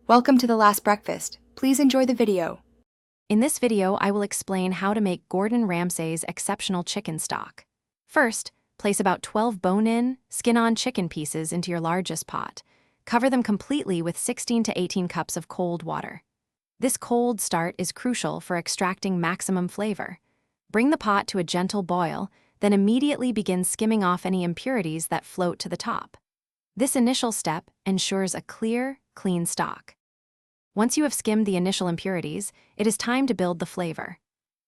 Welcome to The Last Breakfast. Please enjoy the video. In this video, I will explain how to make Gordon Ramsay's exceptional chicken stock. First, place about 12 bone-in, skin-on chicken pieces into your largest pot. Cover them completely with 16 to 18 cups of cold water. This cold start is crucial for extracting maximum flavor. Bring the pot to a gentle boil, then immediately begin skimming off any impurities that float to the top. This initial step ensures a clear, clean stock. Once you have skimmed the initial impurities, it is time to build the flavor.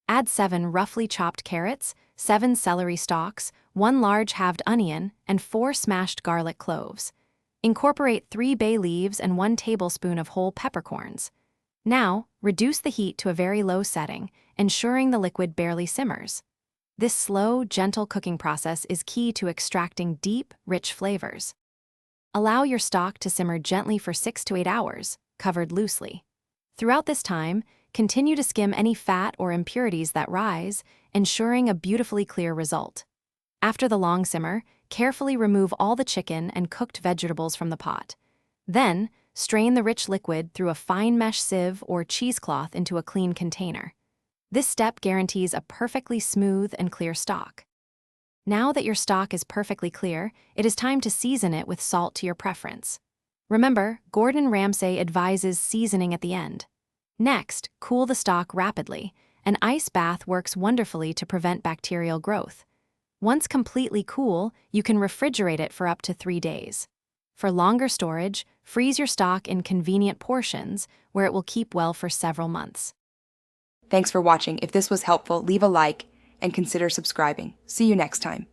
Add 7 roughly chopped carrots, 7 celery stalks, 1 large halved onion, and 4 smashed garlic cloves. Incorporate 3 bay leaves and 1 tablespoon of whole peppercorns. Now, reduce the heat to a very low setting, ensuring the liquid barely simmers. This slow, gentle cooking process is key to extracting deep, rich flavors. Allow your stock to simmer gently for 6 to 8 hours, covered loosely. Throughout this time, continue to skim any fat or impurities that rise, ensuring a beautifully clear result. After the long simmer, carefully remove all the chicken and cooked vegetables from the pot. Then, strain the rich liquid through a fine mesh sieve or cheesecloth into a clean container. This step guarantees a perfectly smooth and clear stock. Now that your stock is perfectly clear, it is time to season it with salt to your preference. Remember, Gordon Ramsay advises seasoning at the end. Next, cool the stock rapidly. An ice bath works wonderfully to prevent bacterial growth. Once completely cool, you can refrigerate it for up to 3 days. For longer storage, freeze your stock in convenient portions where it will keep well for several months. Thanks for watching. If this was helpful, leave a like and consider subscribing. See you next time.